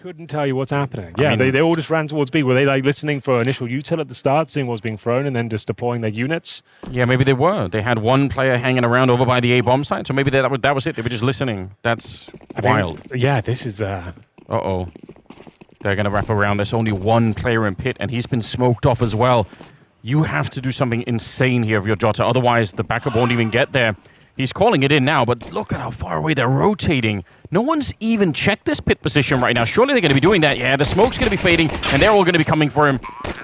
Couldn't tell you what's happening. Yeah, I mean, they all just ran towards B. Were they like listening for initial util at the start, seeing what was being thrown, and then just deploying their units? Yeah, maybe they were. They had one player hanging around over by the A bomb site, so maybe that was it. They were just listening. That's wild. Yeah, this is... Uh-oh. They're going to wrap around. There's only one player in pit, and he's been smoked off as well. You have to do something insane here of your Jota, otherwise the backup won't even get there. He's calling it in now, but look at how far away they're rotating. No one's even checked this pit position right now. Surely they're going to be doing that. Yeah, the smoke's going to be fading, and they're all going to be coming for him.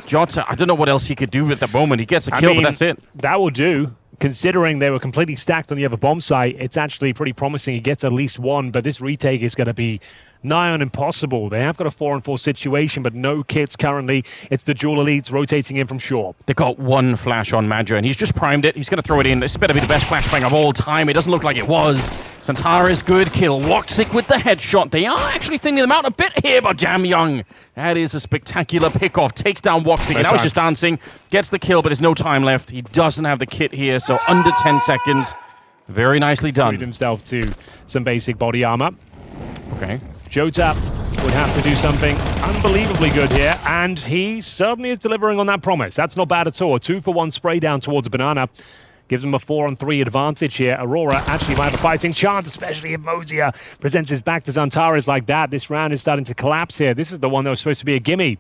Jota, I don't know what else he could do at the moment. He gets a kill, but that's it. That will do. Considering they were completely stacked on the other bomb site, it's actually pretty promising. He gets at least one, but this retake is going to be nigh on impossible. They have got a 4-on-4 situation, but no kits currently. It's the dual elites rotating in from shore. They got one flash on Madja, and he's just primed it. He's going to throw it in. This better be the best flashbang of all time. It doesn't look like it was. Santara's good kill. Woxic with the headshot. They are actually thinning them out a bit here, but Jam Young, that is a spectacular pickoff. Takes down Woxic, and now he's just dancing. Gets the kill, but there's no time left. He doesn't have the kit here, so under 10 seconds. Very nicely done. Freed himself to some basic body armor. Okay. Jota would have to do something unbelievably good here, and he certainly is delivering on that promise. That's not bad at all. A 2-for-1 spray down towards a banana. Gives him a 4-on-3 advantage here. Aurora actually might have a fighting chance, especially if Mozia presents his back to Zantares like that. This round is starting to collapse here. This is the one that was supposed to be a gimme.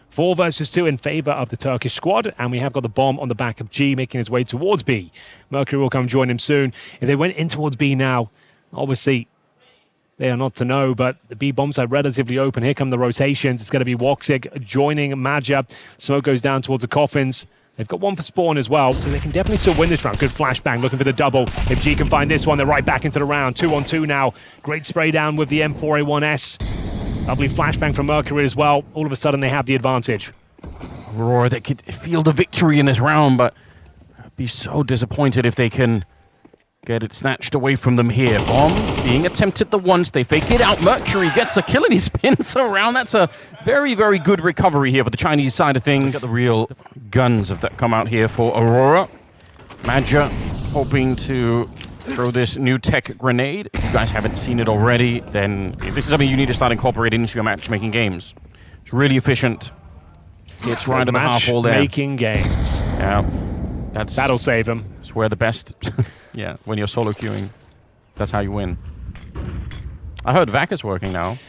4 versus 2 in favor of the Turkish squad, and we have got the bomb on the back of G making his way towards B. Mercury will come join him soon. If they went in towards B now, obviously they are not to know, but the B bomb side relatively open. Here come the rotations. It's going to be Woxic joining Madja. Smoke goes down towards the coffins. They've got one for spawn as well, so they can definitely still win this round. Good flashbang, looking for the double. If G can find this one, they're right back into the round. 2-on-2 now. Great spray down with the M4A1S. Lovely flashbang from Mercury as well. All of a sudden, they have the advantage. Aurora, they could feel the victory in this round, but I'd be so disappointed if they can get it snatched away from them here. Bomb being attempted the once. They fake it out. Mercury gets a kill and he spins around. That's a very, very good recovery here for the Chinese side of things. Got the real guns of that come out here for Aurora. Madja hoping to throw this new tech grenade. If you guys haven't seen it already, then this is something you need to start incorporating into your matchmaking games. It's really efficient. It's right at the half wall there. Matchmaking games. Yeah. That'll save him. It's where the best... Yeah, when you're solo queuing, that's how you win. I heard VAC is working now.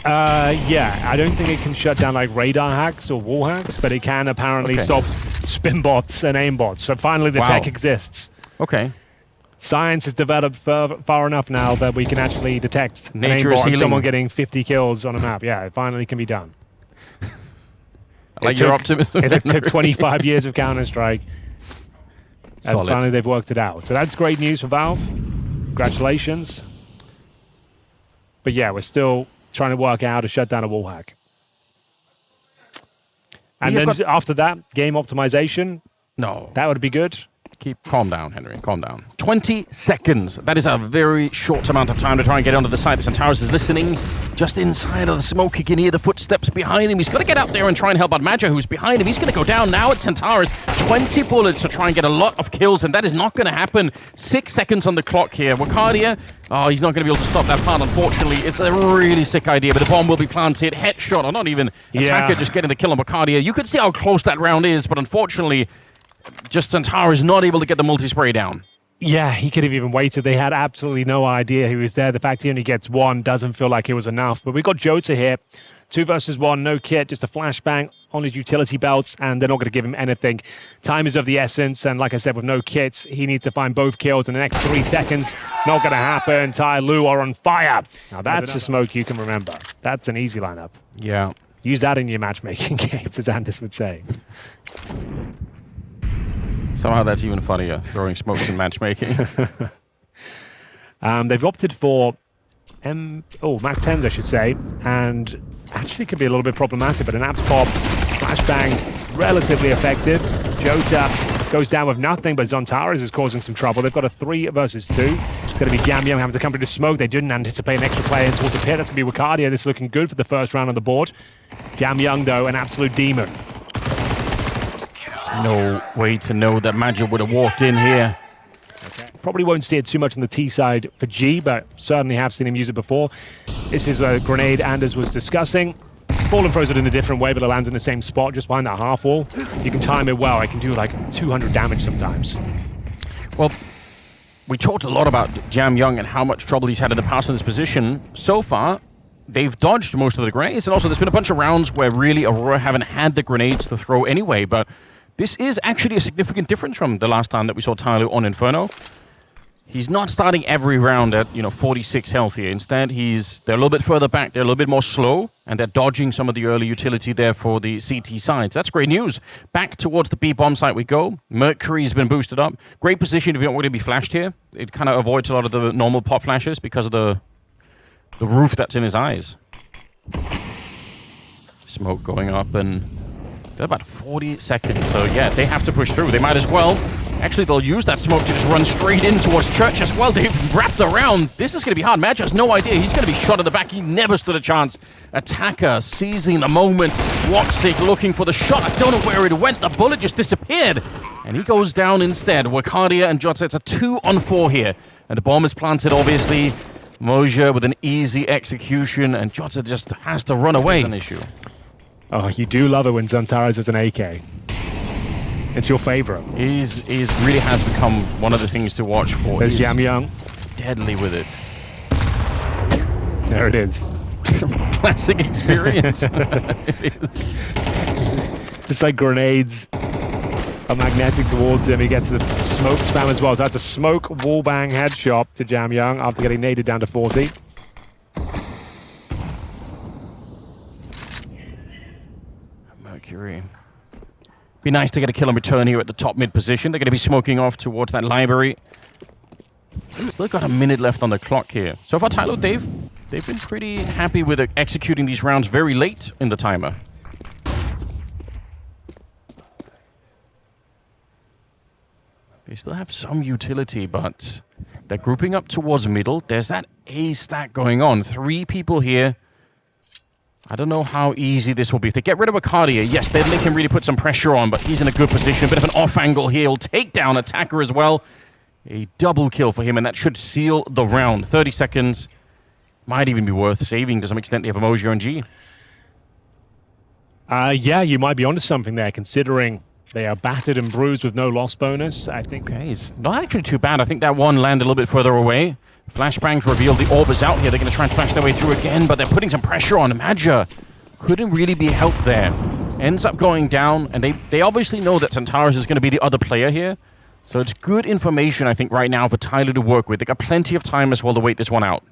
Yeah, I don't think it can shut down like radar hacks or wall hacks, but it can apparently stop spin bots and aim bots. So finally the tech exists. Okay. Science has developed far enough now that we can actually detect an Nature aim is bot healing. someone getting 50 kills on a map. Yeah, it finally can be done. I like your optimism. It took 25 years of Counter-Strike. And Solid. finally they've worked it out. So that's great news for Valve. Congratulations. But yeah, we're still trying to work out how to shut down a wall hack. And then after that, game optimization. No. That would be good. Calm down, Henry. Calm down. 20 seconds. That is a very short amount of time to try and get onto the side. Santara's is listening. Just inside of the smoke, he can hear the footsteps behind him. He's got to get out there and try and help out Madja, who's behind him. He's going to go down now. It's Santara's. 20 bullets to try and get a lot of kills, and that is not going to happen. 6 seconds on the clock here. Wakadia, he's not going to be able to stop that plant, unfortunately. It's a really sick idea, but the bomb will be planted. Headshot, or not even attacker, just getting the kill on Wakadia. You could see how close that round is, but unfortunately, just Santara is not able to get the multi-spray down. Yeah, he could have even waited. They had absolutely no idea he was there. The fact he only gets one doesn't feel like it was enough. But we got Jota here. 2 versus 1, no kit, just a flashbang on his utility belts, and they're not going to give him anything. Time is of the essence, and like I said, with no kits, he needs to find both kills in the next 3 seconds. Not going to happen. TYLOO are on fire. Now that's a smoke you can remember. That's an easy lineup. Yeah. Use that in your matchmaking games, as Anders would say. Somehow that's even funnier, throwing smokes in matchmaking. They've opted for Mac 10s, I should say, and actually could be a little bit problematic, but an apps pop, flashbang, relatively effective. Jota goes down with nothing, but Zontaras is causing some trouble. They've got a 3 versus 2. It's going to be Jam Young having to come through the smoke. They didn't anticipate an extra player towards the pit. That's going to be Wakadia. This is looking good for the first round on the board. Jam Young, though, an absolute demon. No way to know that Madja would have walked in here. Probably won't see it too much on the T side for G, but certainly have seen him use it before. This is a grenade Anders was discussing. Fallen throws it in a different way, but it lands in the same spot, just behind that half wall. You can time it well. I can do like 200 damage sometimes. Well, we talked a lot about Jam Young and how much trouble he's had in the past in this position. So far, they've dodged most of the grenades, and also there's been a bunch of rounds where really Aurora haven't had the grenades to throw anyway, but this is actually a significant difference from the last time that we saw TYLOO on Inferno. He's not starting every round at 46 health here. Instead, they're a little bit further back, they're a little bit more slow, and they're dodging some of the early utility there for the CT sides. That's great news. Back towards the B bomb site we go. Mercury's been boosted up. Great position if you don't want to be flashed here. It kind of avoids a lot of the normal pop flashes because of the roof that's in his eyes. Smoke going up, and they're about 40 seconds, so yeah, they have to push through. They might as well. Actually, they'll use that smoke to just run straight in towards Church as well. They've wrapped around. This is going to be hard. Madge has no idea. He's going to be shot in the back. He never stood a chance. Attacker seizing the moment. Woxic looking for the shot. I don't know where it went. The bullet just disappeared. And he goes down instead. Wakadia and Jota, it's a 2-on-4 here. And the bomb is planted, obviously. MongolZ with an easy execution, and Jota just has to run away. It's an issue. Oh, you do love it when Xantares is an AK. It's your favorite. He's really has become one of the things to watch for. There's Jam Young. Deadly with it. There it is. Classic experience. It is. It's like grenades are magnetic towards him. He gets the smoke spam as well. So that's a smoke wallbang headshot to Jam Young after getting naded down to 40. Mercury. Be nice to get a kill and return here at the top mid position. They're going to be smoking off towards that library. Still got a minute left on the clock here. So far, TYLOO, they've been pretty happy with executing these rounds very late in the timer. They still have some utility, but they're grouping up towards middle. There's that A stack going on. 3 people here. I don't know how easy this will be. If they get rid of Arcadia, yes, they can really put some pressure on, but he's in a good position. Bit of an off angle here. He'll take down Attacker as well. A double kill for him, and that should seal the round. 30 seconds. Might even be worth saving to some extent. They have MongolZ and G. Yeah, you might be onto something there, considering they are battered and bruised with no loss bonus. I think. Okay, it's not actually too bad. I think that one landed a little bit further away. Flashbangs reveal the orb is out here. They're going to try and flash their way through again, but they're putting some pressure on. Madja couldn't really be helped there. Ends up going down, and they obviously know that Xantares is going to be the other player here. So it's good information, I think, right now for TYLOO to work with. They got plenty of time as well to wait this one out.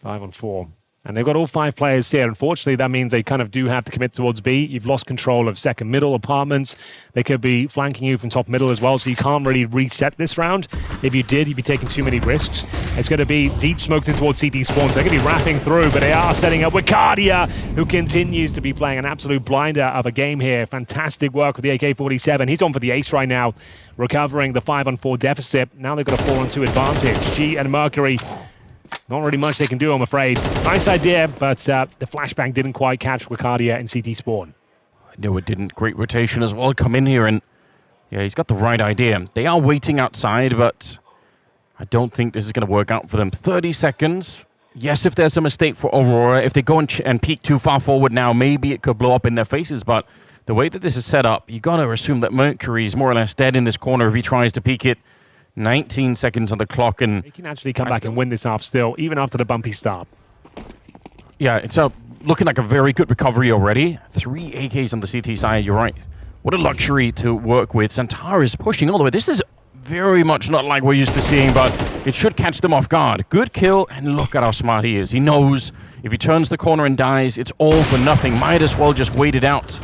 5-on-4. And they've got all 5 players here. Unfortunately, that means they kind of do have to commit towards B. You've lost control of second middle apartments. They could be flanking you from top middle as well, so you can't really reset this round. If you did, you'd be taking too many risks. It's going to be deep smokes in towards CT spawn, so they're going to be wrapping through, but they are setting up Wakadia, who continues to be playing an absolute blinder of a game here. Fantastic work with the AK-47. He's on for the ace right now, recovering the 5-on-4 deficit. Now they've got a 4-on-2 advantage. G and Mercury, not really much they can do, I'm afraid. Nice idea, but the flashbang didn't quite catch Wakadia in CT spawn. No, it didn't. Great rotation as well. Come in here and, yeah, he's got the right idea. They are waiting outside, but I don't think this is going to work out for them. 30 seconds. Yes, if there's a mistake for Aurora, if they go and peek too far forward now, maybe it could blow up in their faces, but the way that this is set up, you got to assume that Mercury's more or less dead in this corner if he tries to peek it. 19 seconds on the clock, and they can actually come back and win this half still, even after the bumpy start. Yeah, it's looking like a very good recovery already. 3 AKs on the CT side, you're right. What a luxury to work with. Xantares pushing all the way. This is very much not like we're used to seeing, but it should catch them off guard. Good kill, and look at how smart he is. He knows if he turns the corner and dies, it's all for nothing. Might as well just wait it out.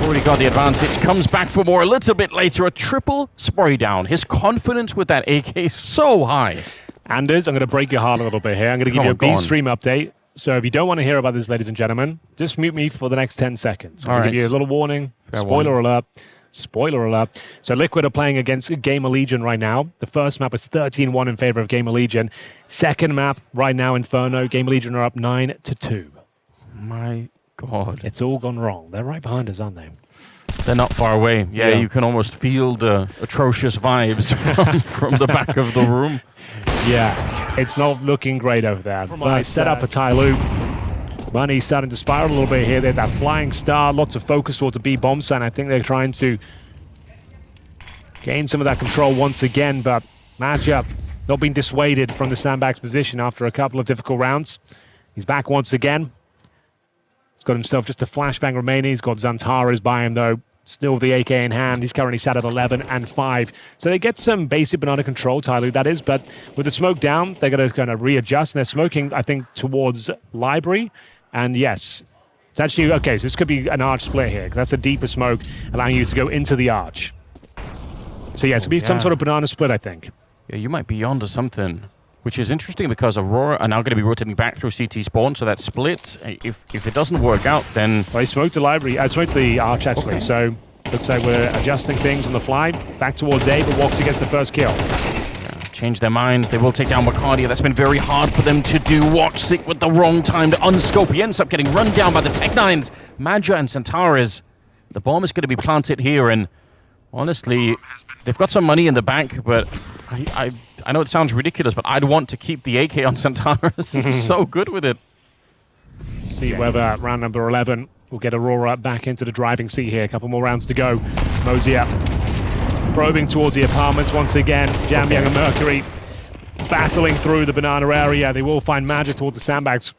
Already got the advantage. Comes back for more a little bit later. A triple spray down. His confidence with that AK is so high. Anders, I'm going to break your heart a little bit here. I'm going to give you a B stream update. So if you don't want to hear about this, ladies and gentlemen, just mute me for the next 10 seconds. I'm going to give you a little warning. Spoiler alert. Spoiler alert. So Liquid are playing against Gamer Legion right now. The first map is 13-1 in favor of Gamer Legion. Second map right now, Inferno. Gamer Legion are up 9-2. My God. It's all gone wrong. They're right behind us, aren't they? They're not far away. Yeah, you can almost feel the atrocious vibes from the back of the room. Yeah, it's not looking great over there. Nice set up for TYLOO. Money's starting to spiral a little bit here. They have that flying star, lots of focus towards the B bomb site. I think they're trying to gain some of that control once again, but Matchup not being dissuaded from the sandbags position after a couple of difficult rounds. He's back once again. He's got himself just a flashbang remaining. He's got Xantares by him, though. Still with the AK in hand. He's currently sat at 11 and 5. So they get some basic banana control, TYLOO, that is. But with the smoke down, they're going to kind of readjust. And they're smoking, I think, towards Library. And yes, it's actually, okay, so this could be an arch split here. Because that's a deeper smoke, allowing you to go into the arch. So yeah, it's going to be some sort of banana split, I think. Yeah, you might be onto something. Which is interesting because Aurora are now going to be rotating back through CT spawn, so that split, if it doesn't work out, then... Well, he smoked the library. I smoked the arch, actually, so looks like we're adjusting things on the fly. Back towards A, but Woxy gets the first kill. Yeah, change their minds. They will take down Wacardia. That's been very hard for them to do. Woxic with the wrong time to unscope. He ends up getting run down by the Tech-9s. Maja and Xantares. The bomb is going to be planted here, and honestly, they've got some money in the bank, but I know it sounds ridiculous, but I'd want to keep the AK on Xantares. He's so good with it. See whether round number 11 will get Aurora back into the driving seat here. A couple more rounds to go. Mosey up, probing towards the apartments once again. Jamyang and Mercury battling through the banana area. They will find Magic towards the sandbags.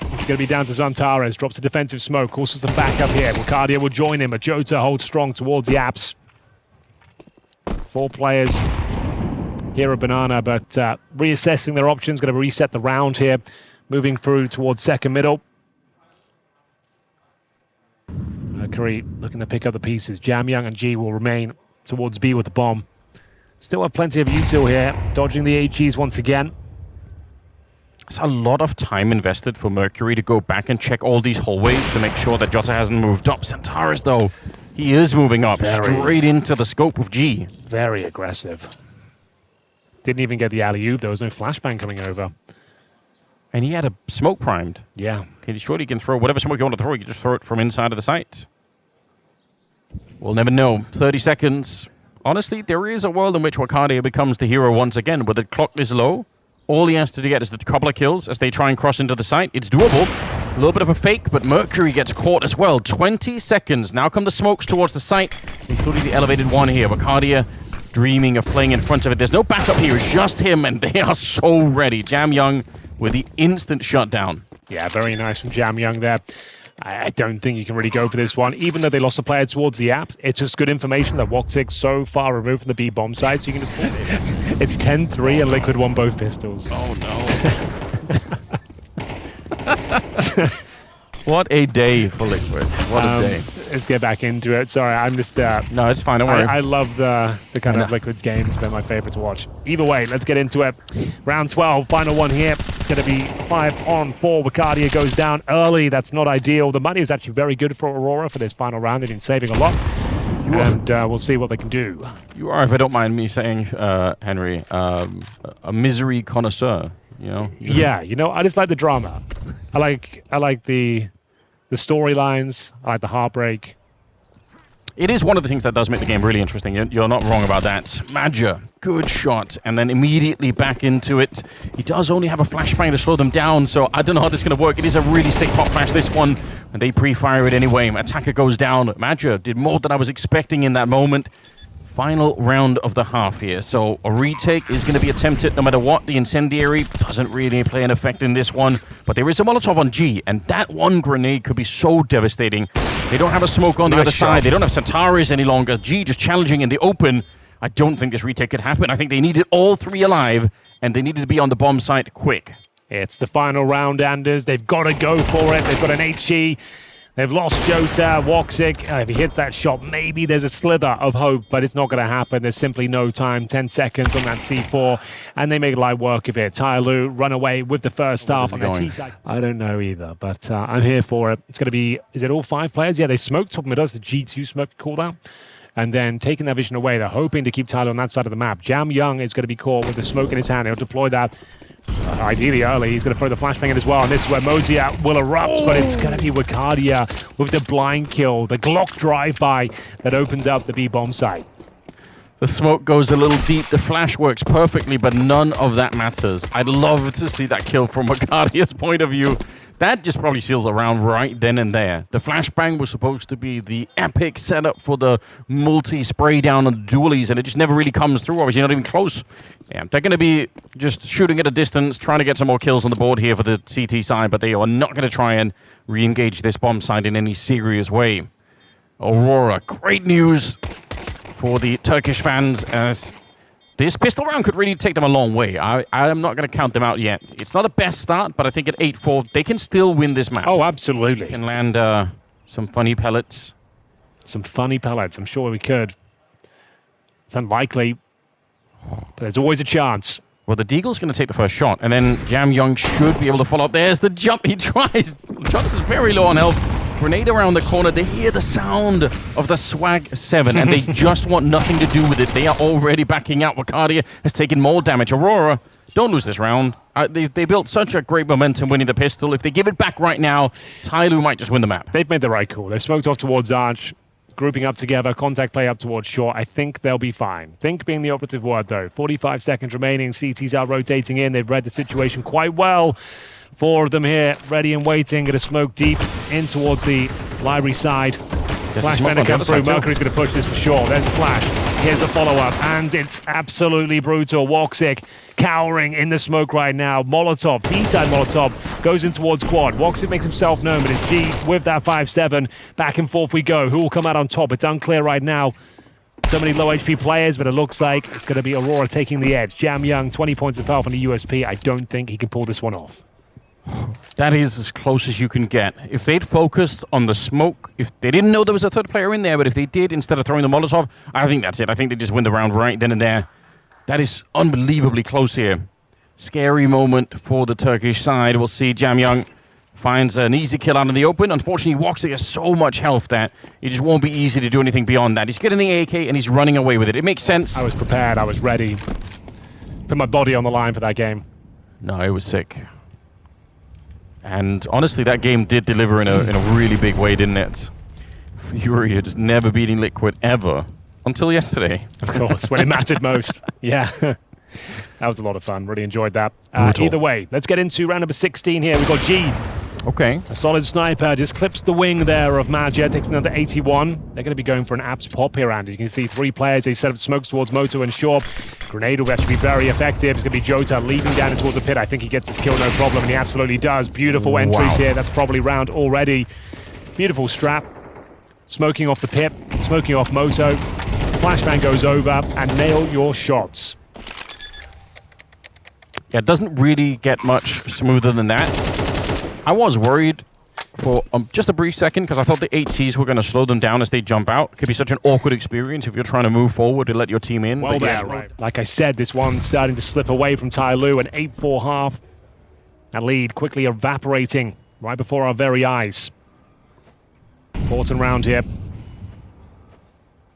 It's going to be down to Xantares. Drops a defensive smoke. Also some backup here. Wacardia will join him. Ajota holds strong towards the apps. 4 players here at Banana, but reassessing their options. Going to reset the round here. Moving through towards second middle. Mercury looking to pick up the pieces. Jamyang and G will remain towards B with the bomb. Still have plenty of util here. Dodging the AGs once again. It's a lot of time invested for Mercury to go back and check all these hallways to make sure that Jota hasn't moved up. Xantares, though, he is moving up straight into the scope of G. Very aggressive. Didn't even get the alley-oop. There was no flashbang coming over. And he had a smoke primed. Yeah. Okay, surely he can throw whatever smoke you want to throw. You can just throw it from inside of the site. We'll never know. 30 seconds. Honestly, there is a world in which Wacardia becomes the hero once again, where the clock is low. All he has to get is a couple of kills as they try and cross into the site. It's doable. A little bit of a fake, but Mercury gets caught as well. 20 seconds. Now come the smokes towards the site, including the elevated one here. Wacardia dreaming of playing in front of it. There's no backup here. It's just him, and they are so ready. Jamyang with the instant shutdown. Yeah, very nice from Jamyang there. I don't think you can really go for this one. Even though they lost a player towards the app, it's just good information that Woxic's so far removed from the B bomb side, so you can just pull it. It's 10-3 and Liquid won both pistols. Oh, no. What a day for Liquid. What a day. Let's get back into it. Sorry, I'm just... no, it's fine. Don't worry. I love the kind of Liquid's games. They're my favorite to watch. Either way, let's get into it. Round 12, final one here. It's going to be 5-on-4. Wacardia goes down early. That's not ideal. The money is actually very good for Aurora for this final round. They've been saving a lot. And we'll see what they can do. You are, if I don't mind me saying, Henry, a misery connoisseur. You know? Yeah, you know, I just like the drama. I like the storylines. I like the heartbreak. It is one of the things that does make the game really interesting. You're not wrong about that. Maja, good shot, and then immediately back into it. He does only have a flashbang to slow them down, so I don't know how this is going to work. It is a really sick pop flash, this one, and they pre-fire it anyway. Attacker goes down. Maja did more than I was expecting in that moment. Final round of the half here, so a retake is going to be attempted no matter what. The incendiary doesn't really play an effect in this one, but there is a Molotov on G, and that one grenade could be so devastating. They don't have a smoke on the other side. They don't have Xantares any longer. G just challenging in the open. I don't think this retake could happen. I think they needed all 3 alive, and they needed to be on the bomb site quick. It's the final round, Anders. They've got to go for it. They've got an HE. They've lost Jota, Woxic. If he hits that shot, maybe there's a slither of hope, but it's not going to happen. There's simply no time. 10 seconds on that C4, and they make light work of it. TYLOO run away with the first half on their T side. I don't know either, but I'm here for it. It's going to be, is it all 5 players? Yeah, they smoked top middle. The G2 smoke cooldown. And then taking that vision away, they're hoping to keep TYLOO on that side of the map. Jamyang is going to be caught with the smoke in his hand. He'll deploy that Ideally early, he's going to throw the flashbang in as well, and this is where MongolZ will erupt, but it's going to be Wakadia with the blind kill, the Glock drive-by that opens up the B-bomb site. The smoke goes a little deep, the flash works perfectly, but none of that matters. I'd love to see that kill from Wakadia's point of view. That just probably seals the round right then and there. The flashbang was supposed to be the epic setup for the multi-spray down on the dualies, and it just never really comes through. Obviously, not even close. Yeah, they're going to be just shooting at a distance, trying to get some more kills on the board here for the CT side, but they are not going to try and re-engage this bomb side in any serious way. Aurora, great news for the Turkish fans, as this pistol round could really take them a long way. I'm not going to count them out yet. It's not the best start, but I think at 8-4, they can still win this map. Oh, absolutely. They can land some funny pellets. Some funny pellets. I'm sure we could. It's unlikely, but there's always a chance. Well, the Deagle's going to take the first shot, and then Jam Young should be able to follow up. There's the jump. He tries. Johnson's very low on health. Grenade around the corner. They hear the sound of the Swag 7, and they just want nothing to do with it. They are already backing out. Wakadia has taken more damage. Aurora, don't lose this round. They built such a great momentum winning the pistol. If they give it back right now, TYLOO might just win the map. They've made the right call. They smoked off towards Arch, grouping up together, contact play up towards short. I think they'll be fine. Think being the operative word, though. 45 seconds remaining. CTs are rotating in. They've read the situation quite well. 4 of them here, ready and waiting. Going to smoke deep in towards the library side. Flash better come through. Mercury's going to push this for sure. There's a flash. Here's the follow-up, and it's absolutely brutal. Woxic cowering in the smoke right now. Molotov, T-side Molotov, goes in towards quad. Woxic makes himself known, but it's G with that 5-7. Back and forth we go. Who will come out on top? It's unclear right now. So many low HP players, but it looks like it's going to be Aurora taking the edge. Jam Young, 20 points of health on the USP. I don't think he can pull this one off. That is as close as you can get. If they'd focused on the smoke, if they didn't know there was a third player in there, but if they did, instead of throwing the Molotov, I think that's it. I think they just win the round right then and there. That is unbelievably close here. Scary moment for the Turkish side. We'll see Jam Young finds an easy kill out in the open. Unfortunately, Woxic has so much health that it just won't be easy to do anything beyond that. He's getting the AK and he's running away with it. It makes sense. I was prepared. I was ready. Put my body on the line for that game. No, it was sick. And honestly, that game did deliver in a really big way, didn't it? Fury just never beating Liquid ever until yesterday. Of course, when it mattered most. Yeah. That was a lot of fun. Really enjoyed that. Either way, let's get into round number 16 here. We've got G. Okay. A solid sniper just clips the wing there of Magia, takes another 81. They're going to be going for an Abs pop here, Andy. You can see 3 players. They set up smokes towards Moto and Shaw. Grenade will actually be very effective. It's going to be Jota leading down towards the pit. I think he gets his kill, no problem, and he absolutely does. Beautiful entries here. That's probably round already. Beautiful strap. Smoking off the pit, smoking off Moto. Flashbang goes over, and nail your shots. Yeah, it doesn't really get much smoother than that. I was worried for just a brief second because I thought the HCs were going to slow them down as they jump out. It could be such an awkward experience if you're trying to move forward and let your team in. Well, yeah, right. Like I said, this one's starting to slip away from TYLOO, an 8-4 half. That lead quickly evaporating right before our very eyes. Important round here.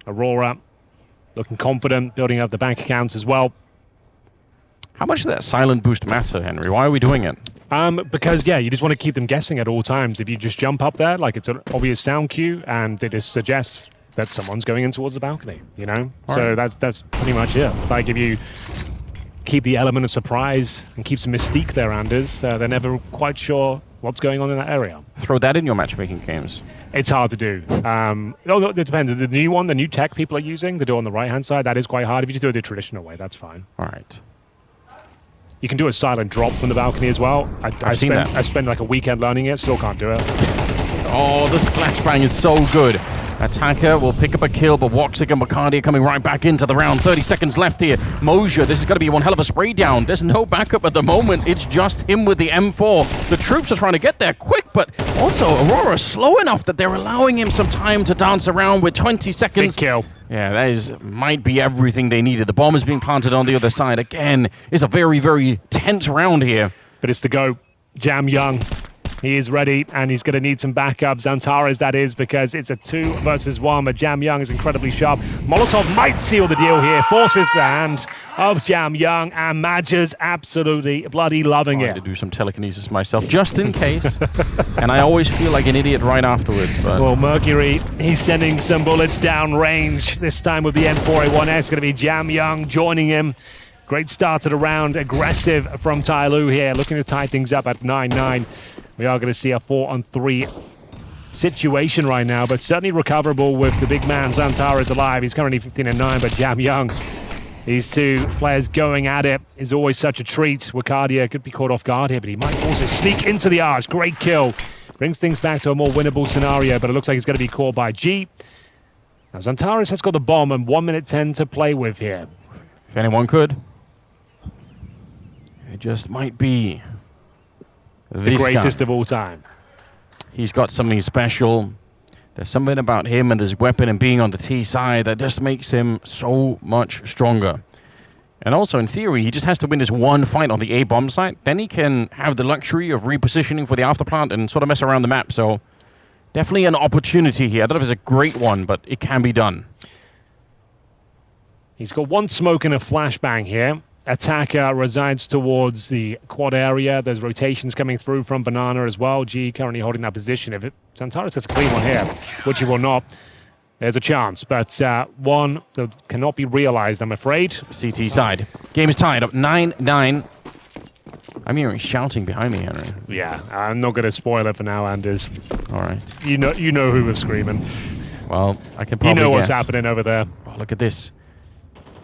Aurora looking confident, building up the bank accounts as well. How much does that silent boost matter, Henry? Why are we doing it? Because, yeah, you just want to keep them guessing at all times. If you just jump up there, like it's an obvious sound cue, and it just suggests that someone's going in towards the balcony, you know? So that's pretty much it. Like, if you keep the element of surprise and keep some mystique there, Anders, they're never quite sure what's going on in that area. Throw that in your matchmaking games. It's hard to do. It depends. The new one, the new tech people are using, the door on the right-hand side, that is quite hard. If you just do it the traditional way, that's fine. All right. You can do a silent drop from the balcony as well. I spent like a weekend learning it, still can't do it. Oh, this flashbang is so good. Attacker will pick up a kill, but Woxic and Wakadia coming right back into the round. 30 seconds left here. MongolZ, this is going to be one hell of a spray down. There's no backup at the moment. It's just him with the M4. The troops are trying to get there quick, but also Aurora is slow enough that they're allowing him some time to dance around with 20 seconds. Big kill. Yeah, that might be everything they needed. The bomb is being planted on the other side. Again, it's a very, very tense round here. But it's the go. Jam Young. He is ready, and he's going to need some backup. Xantares, that is, because it's a 2 versus 1, but Jam Young is incredibly sharp. Molotov might seal the deal here, forces the hand of Jam Young, and Madja's absolutely bloody loving it. To do some telekinesis myself, just in case. And I always feel like an idiot right afterwards. But Well, Mercury, he's sending some bullets down range. This time with the M4A1S, going to be Jam Young joining him. Great start to the round, aggressive from TYLOO here, looking to tie things up at 9-9. We are going to see a 4-on-3 situation right now, but certainly recoverable with the big man Xantares alive. He's currently 15-9, but Jam Young, these two players going at it is always such a treat. Wakadia could be caught off guard here, but he might also sneak into the arch. Great kill. Brings things back to a more winnable scenario, but it looks like he's going to be caught by G. Now, Xantares has got the bomb and 1 minute 10 to play with here. if anyone could, it just might be The greatest of all time. He's got something special. There's something about him and his weapon and being on the T side that just makes him so much stronger. And also, in theory, he just has to win this one fight on the A-bomb site. Then he can have the luxury of repositioning for the afterplant and sort of mess around the map. So, definitely an opportunity here. I don't know if it's a great one, but it can be done. He's got one smoke and a flashbang here. Attacker resides towards the quad area. There's rotations coming through from Banana as well. G currently holding that position. If Xantares gets a clean one here, which he will not, there's a chance. But one that cannot be realized, I'm afraid. CT side. Game is tied up 9-9. I'm hearing shouting behind me, Henry. Yeah, I'm not going to spoil it for now, Anders. All right. You know who was screaming. Well, I can probably You know what's guess. happening over there. Oh, look at this.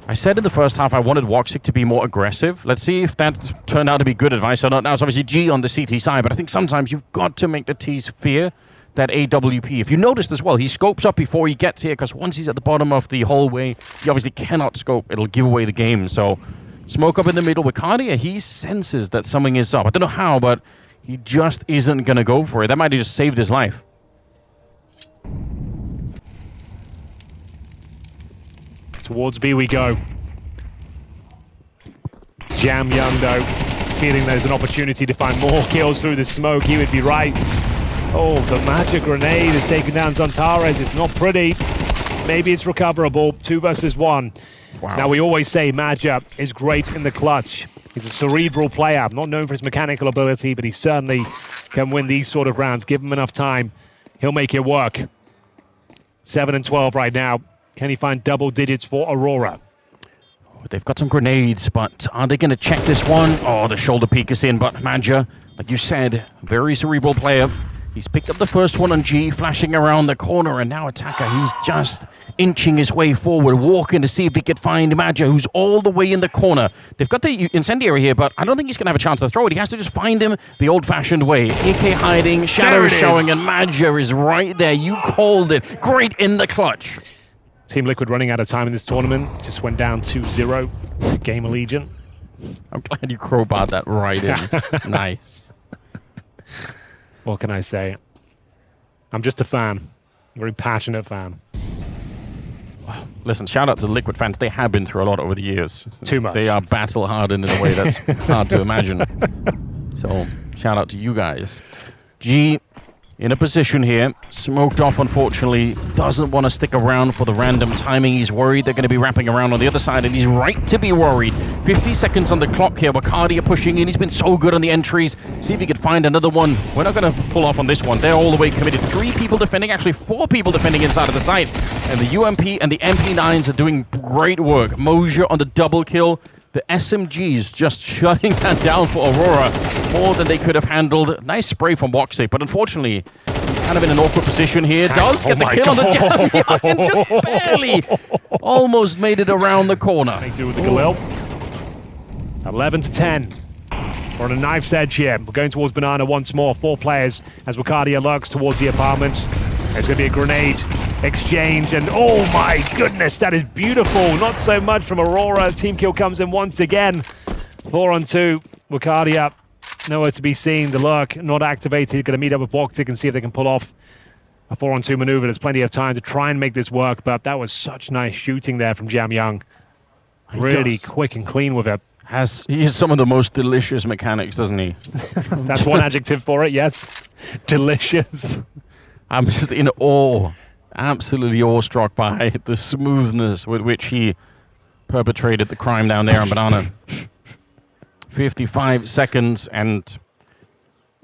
I said in the first half I wanted Woxic to be more aggressive. Let's see if that turned out to be good advice or not. Now it's obviously G on the CT side, but I think sometimes you've got to make the Ts fear that AWP. If you noticed as well, he scopes up before he gets here, because once he's at the bottom of the hallway, he obviously cannot scope. It'll give away the game. So smoke up in the middle with Cardia. He senses that something is up. I don't know how, but he just isn't going to go for it. That might have just saved his life. Towards B we go. Jam Young, though, feeling there's an opportunity to find more kills through the smoke. He would be right. Oh, the magic grenade has taken down Xantares. It's not pretty. Maybe it's recoverable. 2 versus 1. Wow. Now, we always say Madja is great in the clutch. He's a cerebral player, not known for his mechanical ability, but he certainly can win these sort of rounds. Give him enough time, he'll make it work. 7-12 right now. Can he find double digits for Aurora? They've got some grenades, but are they going to check this one? Oh, the shoulder peek is in, but Madja, like you said, very cerebral player. He's picked up the first one on G, flashing around the corner, and now Attacker, he's just inching his way forward, walking to see if he could find Madja, who's all the way in the corner. They've got the incendiary here, but I don't think he's going to have a chance to throw it. He has to just find him the old-fashioned way. AK hiding, shadows showing, and Madja is right there. You called it. Great in the clutch. Team Liquid running out of time in this tournament. Just went down 2-0 to Game Allegiant. I'm glad you crowbarred that right in. Nice. What can I say? I'm just a fan. A very passionate fan. Listen, shout out to Liquid fans. They have been through a lot over the years. Too much. They are battle hardened in a way that's hard to imagine. So, shout out to you guys. G in a position here, smoked off unfortunately, doesn't want to stick around for the random timing. He's worried they're going to be wrapping around on the other side, and he's right to be worried. 50 seconds on the clock here. Wakadia pushing in. He's been so good on the entries. See if he could find another one. We're not going to pull off on this one. They're all the way committed. 3 people defending, actually 4 people defending inside of the site. And the UMP and the MP9s are doing great work. Mosier on the double kill. The SMGs just shutting that down for Aurora more than they could have handled. Nice spray from Woxic, but unfortunately, he's kind of in an awkward position here. Does get the kill on the Jam and just barely almost made it around the corner. They do with the Galil. 11-10. We're on a knife's edge here. We're going towards Banana once more. 4 players as Wakadia lurks towards the apartments. There's going to be a grenade exchange, and oh my goodness, that is beautiful. Not so much from Aurora. Team kill comes in once again. 4-on-2. Wakadia nowhere to be seen. The lurk not activated. Going to meet up with Woxic and see if they can pull off a 4-on-2 maneuver. There's plenty of time to try and make this work, but that was such nice shooting there from Jam Young. Really quick and clean with it. He has some of the most delicious mechanics, doesn't he? That's one adjective for it, yes. Delicious. I'm just in awe, absolutely awestruck by the smoothness with which he perpetrated the crime down there on Banana. 55 seconds, and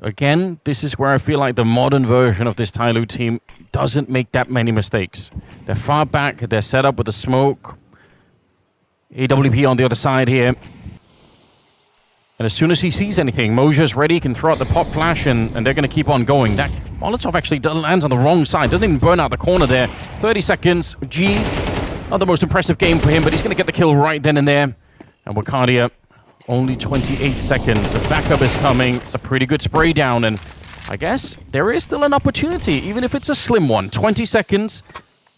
again, this is where I feel like the modern version of this TYLOO team doesn't make that many mistakes. They're far back, they're set up with the smoke. AWP on the other side here. And as soon as he sees anything, MongolZ's ready, can throw out the pop flash, and they're going to keep on going. That Molotov actually lands on the wrong side. Doesn't even burn out the corner there. 30 seconds. G, not the most impressive game for him, but he's going to get the kill right then and there. And Wakadia, only 28 seconds. The backup is coming. It's a pretty good spray down, and I guess there is still an opportunity, even if it's a slim one. 20 seconds.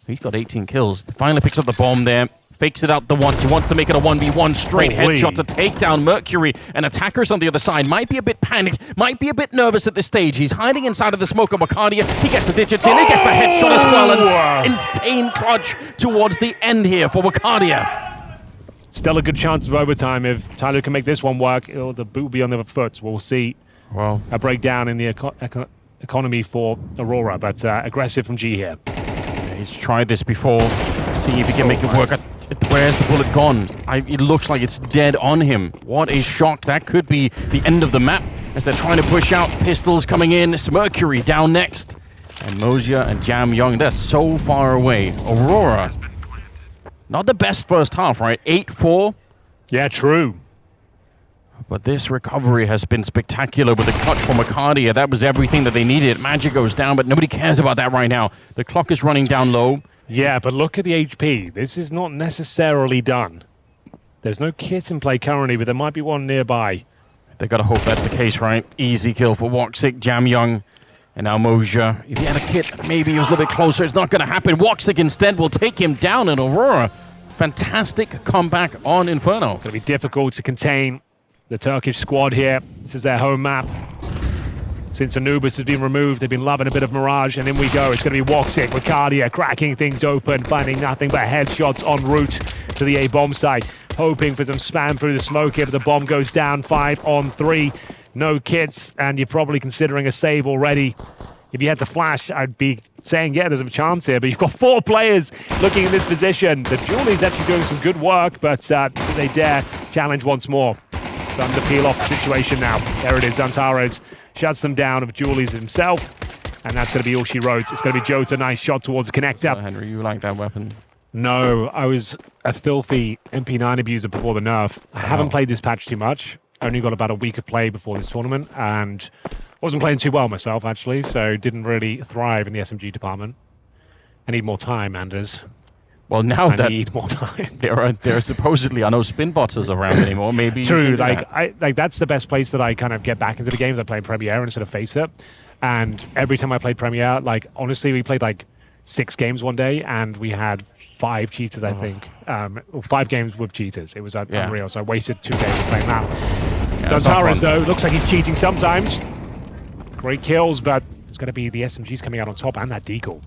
He's got 18 kills. Finally picks up the bomb there. Fakes it out the once. He wants to make it a 1v1 straight. Headshot to take down Mercury. And attackers on the other side might be a bit panicked, might be a bit nervous at this stage. He's hiding inside of the smoke of Wakadia. He gets the digits in. He gets the headshot as well. And insane clutch towards the end here for Wakadia. Still a good chance of overtime. If TYLOO can make this one work, the boot will be on the foot. We'll see a breakdown in the economy for Aurora, but aggressive from G here. He's tried this before. See if he can make it work. Where's the bullet gone? It looks like it's dead on him. What a shock. That could be the end of the map as they're trying to push out. Pistols coming in. It's Mercury down next. And MongolZ and Jam Young, they're so far away. Aurora, not the best first half, right? 8-4. Yeah, true. But this recovery has been spectacular with the clutch from Wakadia. That was everything that they needed. Magic goes down, but nobody cares about that right now. The clock is running down low. Yeah, but look at the HP. This is not necessarily done. There's no kit in play currently, but there might be one nearby. They gotta hope that's the case, right? Easy kill for Woxic, Jam Young, and now MongolZ. If he had a kit, maybe he was a little bit closer. It's not gonna happen. Woxic instead will take him down, and Aurora, fantastic comeback on Inferno. Gonna be difficult to contain the Turkish squad here. This is their home map. Since Anubis has been removed, they've been loving a bit of Mirage, and in we go. It's going to be Woxic, Wakadia cracking things open, finding nothing but headshots en route to the A-bomb site. Hoping for some spam through the smoke here, but the bomb goes down 5-on-3. No kits, and you're probably considering a save already. If you had the flash, I'd be saying, yeah, there's a chance here, but you've got 4 players looking in this position. The Julie's actually doing some good work, but do they dare challenge once more? Done the peel-off situation now. There it is, Antares shuts them down of Julie's himself, and that's going to be all she wrote. It's going to be Jota, nice shot towards the connector. Henry, you like that weapon? No, I was a filthy MP9 abuser before the nerf. I haven't played this patch too much. Only got about a week of play before this tournament, and wasn't playing too well myself, actually, so didn't really thrive in the SMG department. I need more time, Anders. Well, now I need more time. there are supposedly, I know, spin botters around anymore. Maybe true. Like that's the best place that I kind of get back into the games. I play Premiere instead of FISSURE, and every time I played Premiere, like honestly, we played like 6 games one day, and we had 5 cheaters. I think 5 games with cheaters. It was unreal. So I wasted 2 days playing that. So Antares though looks like he's cheating sometimes. Great kills, but it's going to be the SMGs coming out on top and that deagle.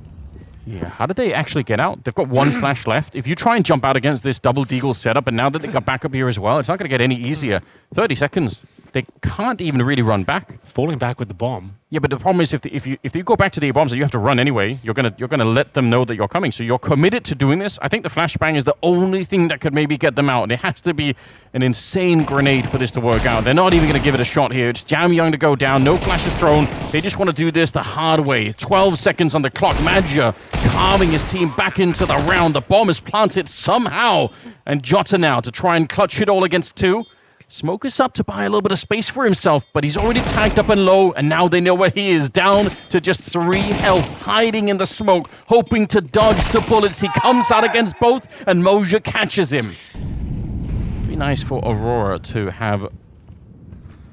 Yeah, how did they actually get out? They've got 1 flash left. If you try and jump out against this double deagle setup, and now that they got backup here as well, it's not going to get any easier. 30 seconds. They can't even really run back. Falling back with the bomb. Yeah, but the problem is if you go back to the bombs, you have to run anyway. You're gonna let them know that you're coming. So you're committed to doing this. I think the flashbang is the only thing that could maybe get them out. And it has to be an insane grenade for this to work out. They're not even gonna give it a shot here. It's Jam Young to go down. No flashes thrown. They just want to do this the hard way. 12 seconds on the clock. Madja carving his team back into the round. The bomb is planted somehow, and Jota now to try and clutch it all against 2. Smoke is up to buy a little bit of space for himself, but he's already tagged up and low, and now they know where he is, down to just 3 health, hiding in the smoke, hoping to dodge the bullets. He comes out against both, and MongolZ catches him. It'd be nice for Aurora to have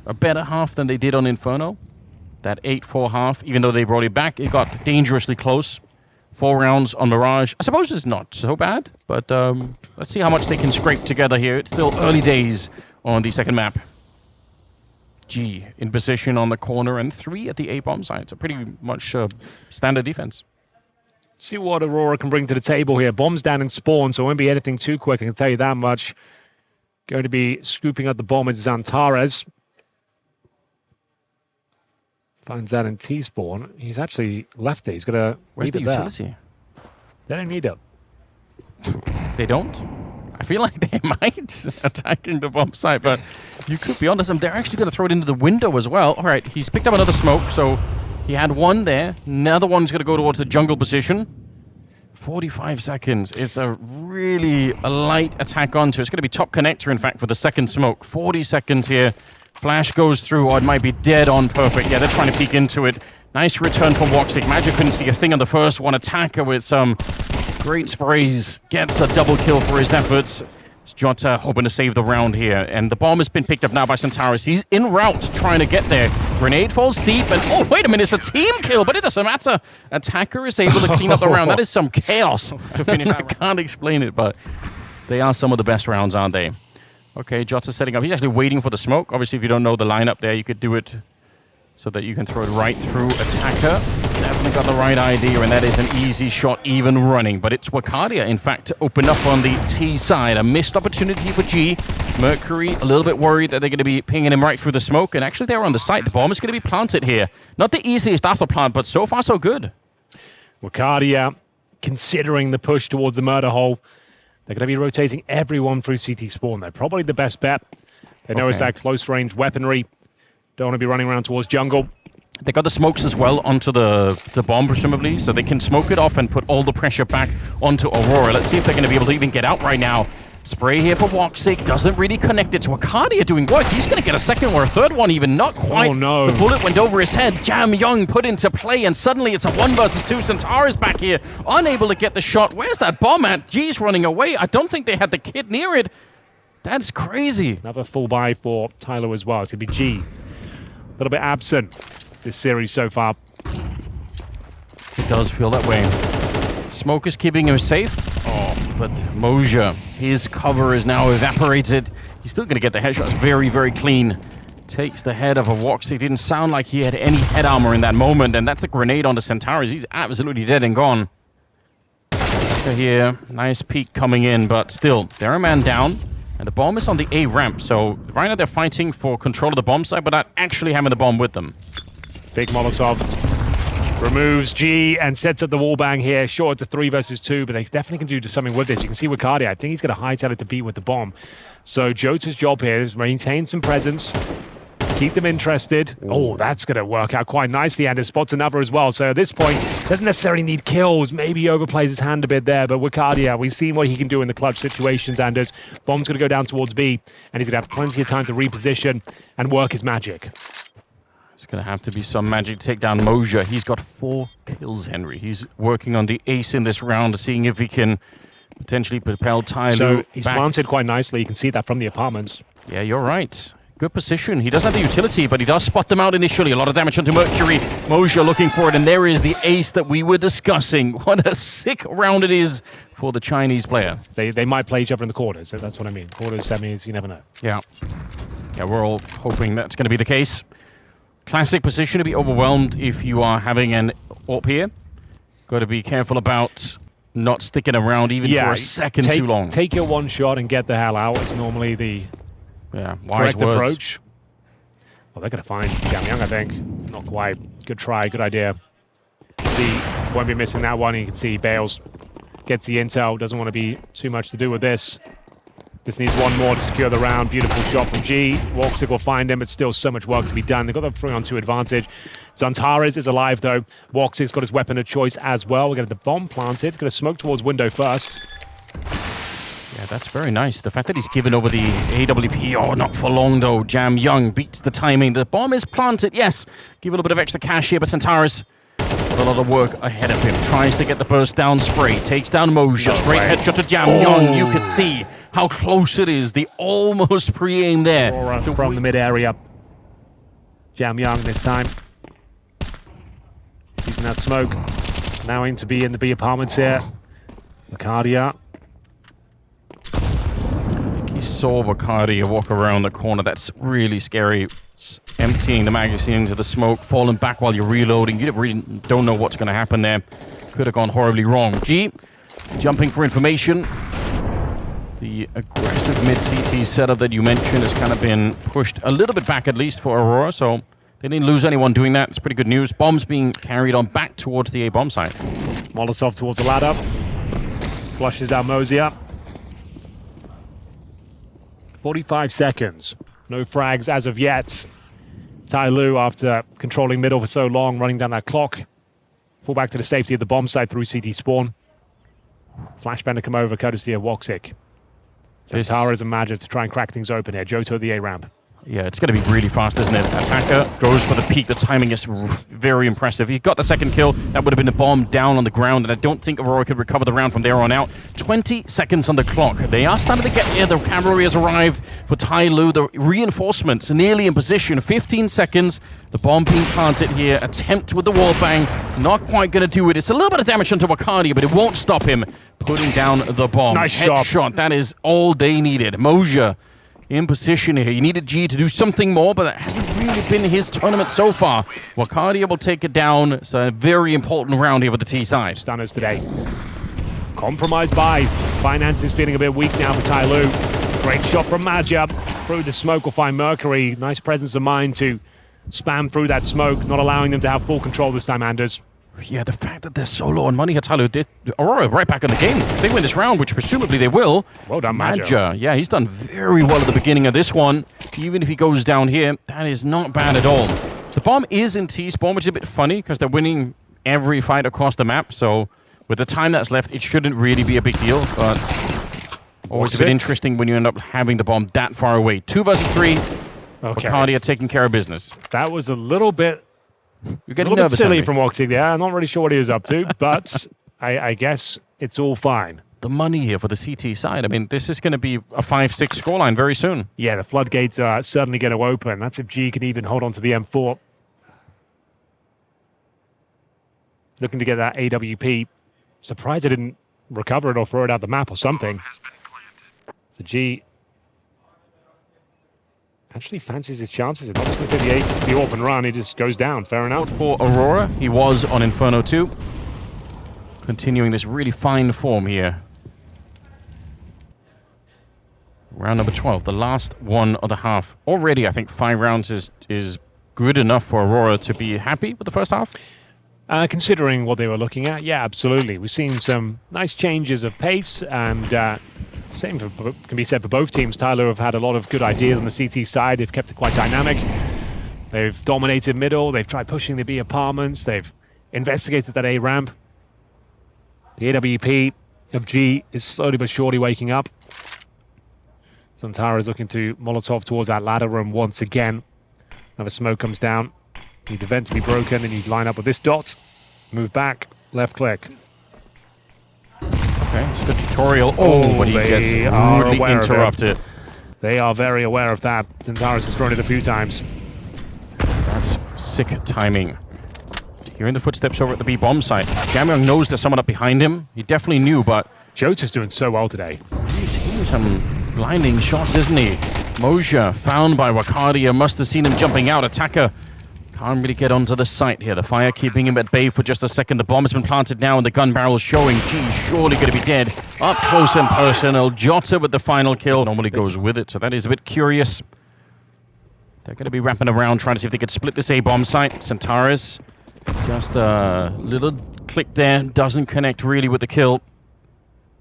a better half than they did on Inferno. That 8-4 half, even though they brought it back, it got dangerously close. 4 rounds on Mirage. I suppose it's not so bad, but let's see how much they can scrape together here. It's still early days on the second map. G in position on the corner, and 3 at the A-bomb side. It's a pretty much standard defense. See what Aurora can bring to the table here. Bombs down in spawn, so it won't be anything too quick, I can tell you that much. Going to be scooping up the bomb is Xantares. Finds that in T-spawn. He's actually left it. He's got to Where's the utility? They don't need it. They don't? I feel like they might attacking the bomb site, but you could be honest. They're actually going to throw it into the window as well. All right, he's picked up another smoke, so he had one there. Another one's going to go towards the jungle position. 45 seconds. It's a really light attack onto. It's going to be top connector, in fact, for the second smoke. 40 seconds here. Flash goes through, or it might be dead on perfect. Yeah, they're trying to peek into it. Nice return from Woxic. Magic couldn't see a thing on the first one. Attacker with some great sprays. Gets a double kill for his efforts. Jota hoping to save the round here. And the bomb has been picked up now by Xantares. He's en route trying to get there. Grenade falls deep. And oh, wait a minute. It's a team kill, but it doesn't matter. Attacker is able to clean up the round. That is some chaos to finish that round. I can't explain it, but they are some of the best rounds, aren't they? Okay, Jota setting up. He's actually waiting for the smoke. Obviously, if you don't know the lineup there, you could do it so that you can throw it right through Attacker. Definitely got the right idea, and that is an easy shot even running. But it's Wakadia, in fact, to open up on the T side. A missed opportunity for G. Mercury a little bit worried that they're going to be pinging him right through the smoke. And actually, they're on the site. The bomb is going to be planted here. Not the easiest after plant, but so far so good. Wakadia considering the push towards the murder hole. They're going to be rotating everyone through CT spawn. They're probably the best bet. They know it's that close-range weaponry. Don't want to be running around towards jungle. They got the smokes as well onto the bomb, presumably, so they can smoke it off and put all the pressure back onto Aurora. Let's see if they're going to be able to even get out right now. Spray here for Woxic. Doesn't really connect it to Wakadia doing work. He's going to get a second or a third one, even not quite. Oh, no. The bullet went over his head. Jam Young put into play, and suddenly it's a 1 versus 2. Xantares back here, unable to get the shot. Where's that bomb at? G's running away. I don't think they had the kid near it. That's crazy. Another full buy for TYLOO as well. It's going to be G. A little bit absent this series so far. It does feel that way. Smoke is keeping him safe. Oh, but MongolZ, his cover is now evaporated. He's still going to get the headshots very, very clean. Takes the head of a Woxic. Didn't sound like he had any head armor in that moment, and that's the grenade onto Xantares. He's absolutely dead and gone. Here, nice peek coming in, but still, they're a man down. And the bomb is on the A ramp, so right now they're fighting for control of the bomb site, but not actually having the bomb with them. Big Molotov removes G and sets up the wallbang here. Short to 3 versus 2, but they definitely can do something with this. You can see Wakadia. I think he's going to hightail it to beat with the bomb. So Jota's job here is maintain some presence, keep them interested. Oh, that's going to work out quite nicely. And it spots another as well. So at this point, doesn't necessarily need kills. Maybe he overplays his hand a bit there. But Wakadia, we've seen what he can do in the clutch situations, Anders. Bomb's going to go down towards B, and he's going to have plenty of time to reposition and work his magic. It's going to have to be some magic to take down MongolZ. He's got 4 kills, Henry. He's working on the ace in this round, seeing if he can potentially propel TYLOO So he's back. planted quite nicely. You can see that from the apartments. Yeah, you're right. Good position. He doesn't have the utility, but he does spot them out initially. A lot of damage onto Mercury. MongolZ looking for it, and there is the ace that we were discussing. What a sick round it is for the Chinese player. They might play each other in the quarters. So that's what I mean. Quarters, semis, you never know. Yeah. Yeah, we're all hoping that's going to be the case. Classic position to be overwhelmed if you are having an AWP here. Got to be careful about not sticking around even for a second too long. Take your one shot and get the hell out. It's normally the wise correct words. approach. Well, they're going to find Jam Young, I think. Not quite. Good try, good idea. B won't be missing that one. You can see Bales gets the intel. Doesn't want to be too much to do with this. Just needs one more to secure the round. Beautiful shot from G. Woxic will find him, but still so much work to be done. They've got the 3-on-2 advantage. Xantares is alive, though. Woxic's got his weapon of choice as well. We're going to have the bomb planted. Going to smoke towards window first. Yeah, that's very nice. The fact that he's given over the AWP, oh, not for long, though. Jam Young beats the timing. The bomb is planted, yes. Give a little bit of extra cash here, but Xantares got a lot of work ahead of him. Tries to get the burst down spray. Takes down MongolZ. Straight headshot to Jam Young. You could see how close it is. The almost pre-aim there. Aurora from the mid-area. Jam Young this time. Using that smoke. Now aim to be in the B apartments here. Wakadia. I think he saw Wakadia walk around the corner. That's really scary. Emptying the magazine into the smoke, falling back while you're reloading. You really don't know what's going to happen there. Could have gone horribly wrong. G, jumping for information. The aggressive mid-CT setup that you mentioned has kind of been pushed a little bit back, at least for Aurora, so they didn't lose anyone doing that. It's pretty good news. Bombs being carried on back towards the A-bomb site. MongolZ towards the ladder. Flushes out MongolZ. 45 seconds. No frags as of yet. TYLOO, after controlling middle for so long, running down that clock. Fall back to the safety of the bomb site through CT spawn. Flashbender come over, courtesy of Woxic. Tara's and Magic to try and crack things open here. Johto at the A-ramp. Yeah, it's going to be really fast, isn't it? Attacker goes for the peak. The timing is very impressive. He got the second kill. That would have been the bomb down on the ground, and I don't think Aurora could recover the round from there on out. 20 seconds on the clock. They are starting to get here. The cavalry has arrived for TYLOO. The reinforcements nearly in position. 15 seconds. The bomb being planted here. Attempt with the wall bang. Not quite going to do it. It's a little bit of damage onto Wakadi, but it won't stop him putting down the bomb. Nice shot. That is all they needed. MongolZ in position here. He needed G to do something more, but that hasn't really been his tournament so far. Wakadia will take it down. It's a very important round here for the T side. Stunners today. Compromised by. Finance is feeling a bit weak now for TYLOO. Great shot from Madja. Through the smoke will find Mercury. Nice presence of mind to spam through that smoke, not allowing them to have full control this time, Anders. Yeah, the fact that they're so low on money here, TYLOO, Aurora right back in the game. If they win this round, which presumably they will. Well done, Madja. Yeah, he's done very well at the beginning of this one. Even if he goes down here, that is not bad at all. The bomb is in T-spawn, which is a bit funny because they're winning every fight across the map. So with the time that's left, it shouldn't really be a big deal. But always a bit interesting when you end up having the bomb that far away. 2 versus 3. Okay. Bacardi are taking care of business. That was a little bit... You're getting a little bit nervous, silly Henry. from Woxic there. I'm not really sure what he was up to, but I guess it's all fine. The money here for the CT side. I mean, this is going to be a 5-6 scoreline very soon. Yeah, the floodgates are certainly going to open. That's if G can even hold on to the M4. Looking to get that AWP. Surprised they didn't recover it or throw it out the map or something. So G actually fancies his chances. It's not just going to take the AWP and run. He just goes down. Fair enough. For Aurora, he was on Inferno 2. Continuing this really fine form here. Round number 12, the last one of the half. Already, I think 5 rounds is good enough for Aurora to be happy with the first half. Considering what they were looking at, yeah, absolutely. We've seen some nice changes of pace, and same can be said for both teams. TYLOO have had a lot of good ideas on the CT side. They've kept it quite dynamic. They've dominated middle. They've tried pushing the B apartments. They've investigated that A ramp. The AWP of G is slowly but surely waking up. Suntara is looking to Molotov towards that ladder room once again. Another smoke comes down. Need the vent to be broken, and you line up with this dot. Move back, left click. Okay, it's a good tutorial. Oh, but he gets really interrupted. They are very aware of that. Zentaris has thrown it a few times. That's sick timing. Hearing the footsteps over at the B bomb site. Jamyong knows there's someone up behind him. He definitely knew, but Jota's doing so well today. He's hitting some blinding shots, isn't he? MongolZ found by Wakadia. Must have seen him jumping out. Attacker can't really get onto the site here. The fire keeping him at bay for just a second. The bomb has been planted now and the gun barrel is showing. G surely going to be dead. Up close and personal. Jota with the final kill. Normally goes with it, so that is a bit curious. They're going to be wrapping around trying to see if they could split this A-bomb site. Centaurus, just a little click there. Doesn't connect really with the kill.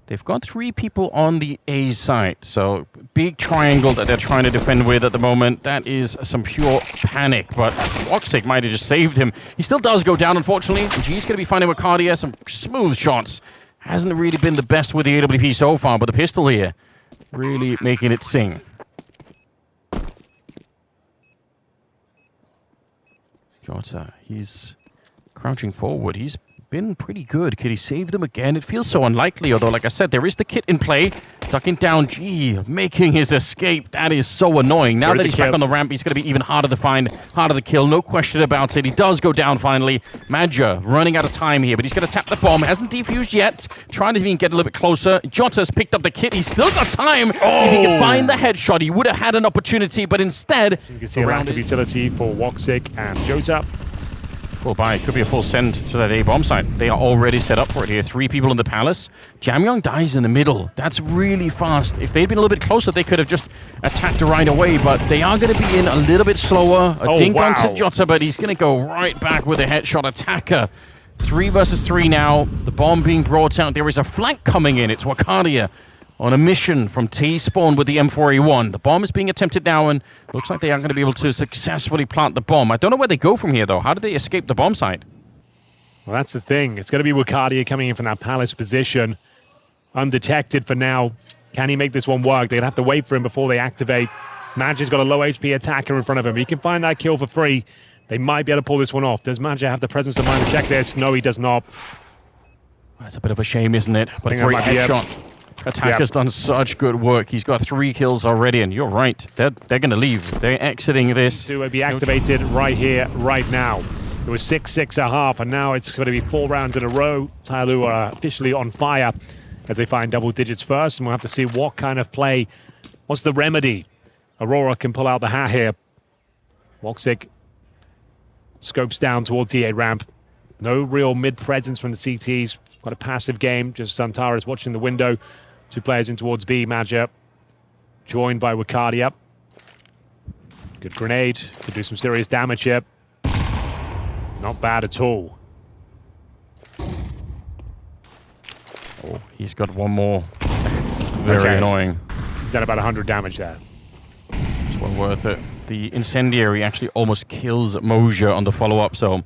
They've got 3 people on the A side, so big triangle that they're trying to defend with at the moment. That is some pure panic, but Woxic might have just saved him. He still does go down, unfortunately. G's going to be finding Wakadia some smooth shots. Hasn't really been the best with the AWP so far, but the pistol here really making it sing. Jota, he's crouching forward. He's been pretty good. Could he save them again? It feels so unlikely, although, like I said, there is the kit in play. Ducking down G, making his escape. That is so annoying. Now that he's back on the ramp, he's going to be even harder to find, harder to kill. No question about it. He does go down finally. Madja running out of time here, but he's going to tap the bomb. Hasn't defused yet. Trying to even get a little bit closer. Jota's picked up the kit. He's still got time. If he can find the headshot, he would have had an opportunity, but instead, you can see a lack of utility for Woxic and Jota. Full buy. Could be a full send to that A bomb site. They are already set up for it here. 3 people in the palace. Jamyong dies in the middle. That's really fast. If they'd been a little bit closer, they could have just attacked right away, but they are going to be in a little bit slower. A dink onto Jota, but he's going to go right back with a headshot attacker. 3 versus 3 now. The bomb being brought out. There is a flank coming in. It's Wakadia on a mission from T-Spawn with the M4A1. The bomb is being attempted now, and looks like they aren't going to be able to successfully plant the bomb. I don't know where they go from here, though. How did they escape the bomb site? Well, that's the thing. It's going to be Wakadia coming in from that palace position. Undetected for now. Can he make this one work? They'd have to wait for him before they activate. Magic's got a low HP attacker in front of him. He can find that kill for free. They might be able to pull this one off. Does Magic have the presence of mind to check this? No, he does not. That's a bit of a shame, isn't it? But a great headshot. Attacker's done such good work. He's got 3 kills already, and you're right. They're going to leave. They're exiting this. To be activated right here, right now. It was 6-6.5, and now it's going to be 4 rounds in a row. TYLOO are officially on fire as they find double digits first, and we'll have to see what kind of play. What's the remedy? Aurora can pull out the hat here. Woxic scopes down towards the A ramp. No real mid-presence from the CTs. Quite a passive game. Just Xantares watching the window. 2 players in towards B. Magic joined by Wakadia. Good grenade. Could do some serious damage here. Not bad at all. Oh, he's got one more. That's very annoying. He's at about 100 damage there. It's well worth it. The incendiary actually almost kills MongolZ on the follow-up, so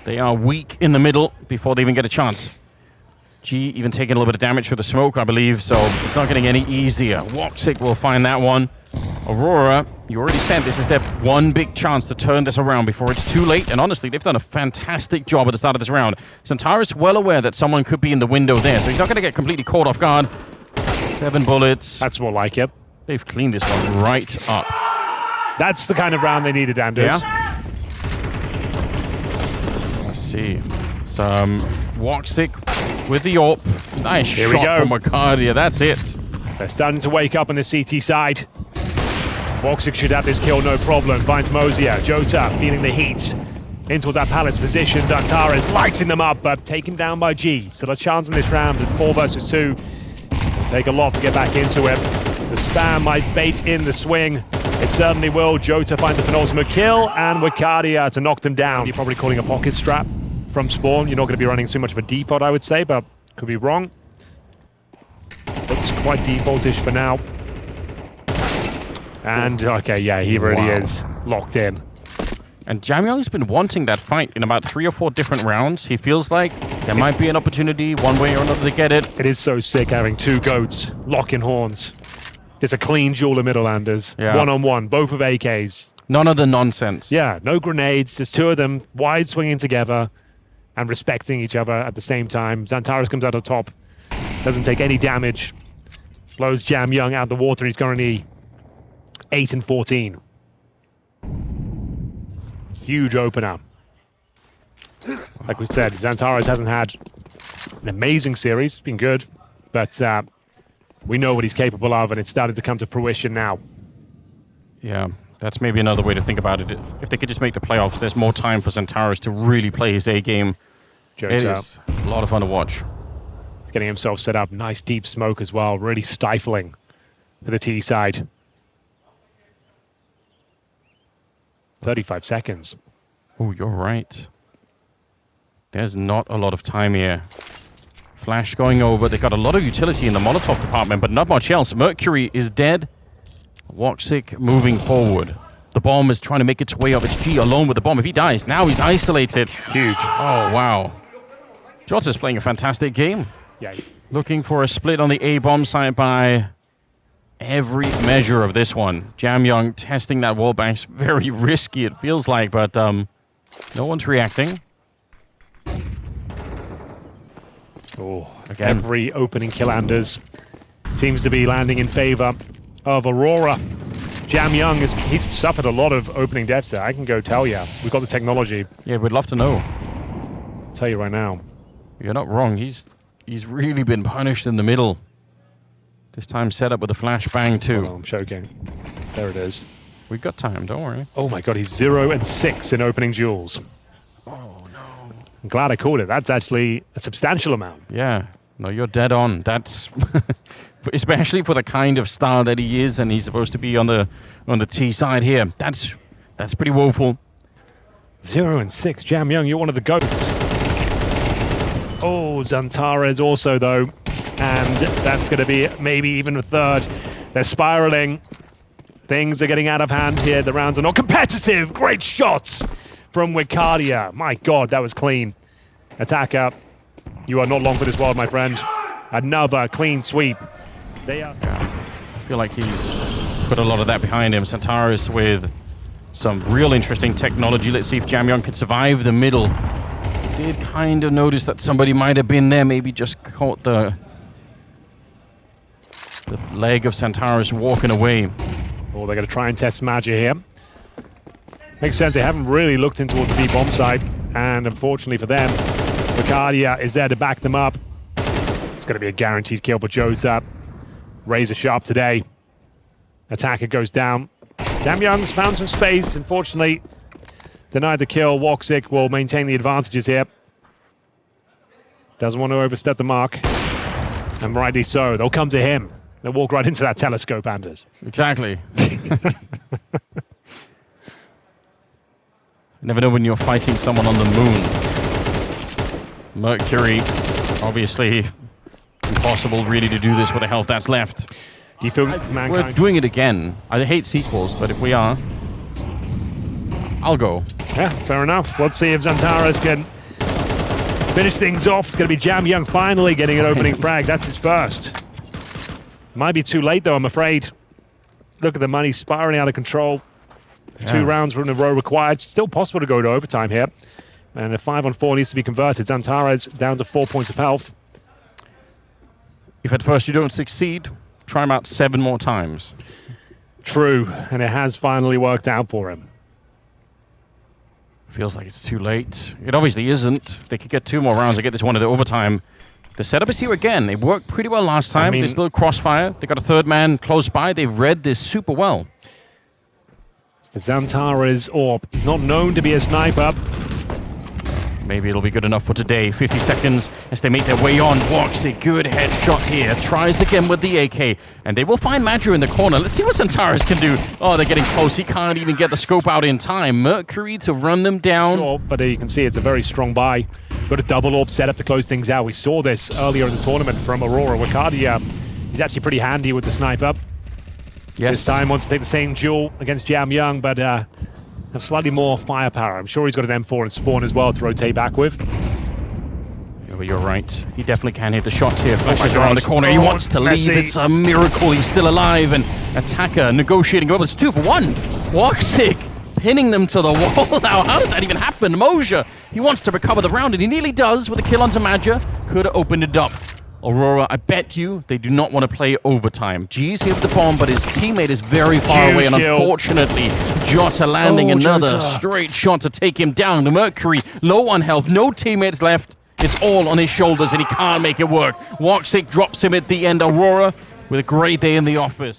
they are weak in the middle before they even get a chance. G even taking a little bit of damage with the smoke, I believe, so it's not getting any easier. Woxic will find that one. Aurora, you already said this is their one big chance to turn this around before it's too late, and honestly, they've done a fantastic job at the start of this round. Xantares well aware that someone could be in the window there, so he's not going to get completely caught off guard. 7 bullets. That's more like it. They've cleaned this one right up. That's the kind of round they needed, Anders. Yeah. Let's see. Some Woxic with the AWP. Nice shot from Wakadia. That's it. They're starting to wake up on the CT side. Woxic should have this kill, no problem. Finds Mozia. Jota feeling the heat. In towards that palace position. Xantares lighting them up, but taken down by G. Still a chance in this round at 4 versus 2. It'll take a lot to get back into it. The spam might bait in the swing. It certainly will. Jota finds a penultimate kill, and Wakadia to knock them down. You're probably calling a pocket strap from spawn. You're not going to be running too much of a default, I would say, but could be wrong. Looks quite defaultish for now. And, okay, yeah, he really is locked in. And Jamyong's been wanting that fight in about 3 or 4 different rounds. He feels like there might be an opportunity one way or another to get it. It is so sick having 2 goats locking horns. Just a clean duel in Middlelanders. Yeah. 1-on-1, both of AKs. None of the nonsense. Yeah, no grenades, just 2 of them wide swinging together and respecting each other at the same time. Xantares comes out on top, doesn't take any damage, blows Jamyong out the water. He's currently 8-14. Huge opener. Like we said, Xantares hasn't had an amazing series. It's been good, but we know what he's capable of, and it's starting to come to fruition now. Yeah, that's maybe another way to think about it. If they could just make the playoffs, there's more time for Xantares to really play his A game. It is a lot of fun to watch. He's getting himself set up. Nice deep smoke as well. Really stifling for the T side. 35 seconds. Oh, you're right. There's not a lot of time here. Flash going over. They got a lot of utility in the Molotov department, but not much else. Mercury is dead. Woxic moving forward. The bomb is trying to make its way up. It's G alone with the bomb. If he dies, now he's isolated. Huge. Oh, wow. Jota's playing a fantastic game. Yeah. Looking for a split on the A bomb side by every measure of this one. Jamyong testing that wall bank. Very risky, it feels like, but no one's reacting. Oh, again, every opening kill, Anders, seems to be landing in favor of Aurora. Jamyong, he's suffered a lot of opening deaths there. I can go tell you. We've got the technology. Yeah, we'd love to know. I'll tell you right now. You're not wrong. He's really been punished in the middle. This time set up with a flashbang too. Oh, I'm choking. There it is. We've got time, don't worry. Oh my god, he's 0-6 in opening duels. Oh, I'm glad I called it. That's actually a substantial amount. Yeah. No, you're dead on. That's especially for the kind of star that he is, and he's supposed to be on the T side here. That's pretty woeful. 0-6. Jam Young, you're one of the GOATs. Oh, Xantares also, though. And that's going to be maybe even a third. They're spiraling. Things are getting out of hand here. The rounds are not competitive. Great shots from Wicardia. My God, that was clean. Attacker, you are not long for this world, my friend. Another clean sweep. They are. I feel like he's put a lot of that behind him. Xantares with some real interesting technology. Let's see if Jam Young can survive the middle. Did kind of notice that somebody might have been there, maybe just caught the leg of Xantares walking away. Oh, they're going to try and test Magic here. Makes sense, they haven't really looked in towards the B-bomb side, and unfortunately for them, Wicardia is there to back them up. It's going to be a guaranteed kill for Joza. Razor sharp today. Attacker goes down. Jam Young's found some space, unfortunately. Denied the kill. Woxic will maintain the advantages here. Doesn't want to overstep the mark. And rightly so. They'll come to him. They'll walk right into that telescope, Anders. Exactly. Never know when you're fighting someone on the moon. Mercury, obviously impossible really to do this with the health that's left. Do you feel Mankind? We're doing it again. I hate sequels, but if we are, I'll go. Yeah, fair enough. Let's see if Xantares can finish things off. It's going to be Jam Young finally getting an opening frag. That's his first. Might be too late, though, I'm afraid. Look at the money spiraling out of control. Yeah. 2 rounds in a row required. Still possible to go to overtime here. And a 5-on-4 needs to be converted. Xantares down to 4 points of health. If at first you don't succeed, try him out 7 more times. True, and it has finally worked out for him. Feels like it's too late. It obviously isn't. They could get 2 more rounds and get this one into overtime. The setup is here again. They worked pretty well last time. This little crossfire. They got a 3rd man close by. They've read this super well. It's the Xantares AWP. He's not known to be a sniper. Maybe it'll be good enough for today. 50 seconds as they make their way on. Walks a good headshot here. Tries again with the AK. And they will find Madger in the corner. Let's see what Xantares can do. Oh, they're getting close. He can't even get the scope out in time. Mercury to run them down. Sure, but you can see it's a very strong buy. Got a double AWP set up to close things out. We saw this earlier in the tournament from Aurora. Wicardia, he's actually pretty handy with the sniper. Yes. This time wants to take the same duel against Jam Young, but have slightly more firepower. I'm sure he's got an M4 and Spawn as well to rotate back with. Yeah, but you're right. He definitely can hit the shots here. Flashes around the corner. He wants to leave. It's a miracle. He's still alive. And Attacker negotiating. Oh, it's 2 for 1. Woxic pinning them to the wall now. How did that even happen? Moja, he wants to recover the round, and he nearly does with a kill onto Madger. Could have opened it up. Aurora, I bet you they do not want to play overtime. G's here with the bomb, but his teammate is very far away, and unfortunately, Jota landing another straight shot to take him down. The Mercury, low on health, no teammates left. It's all on his shoulders, and he can't make it work. Woxic drops him at the end. Aurora with a great day in the office.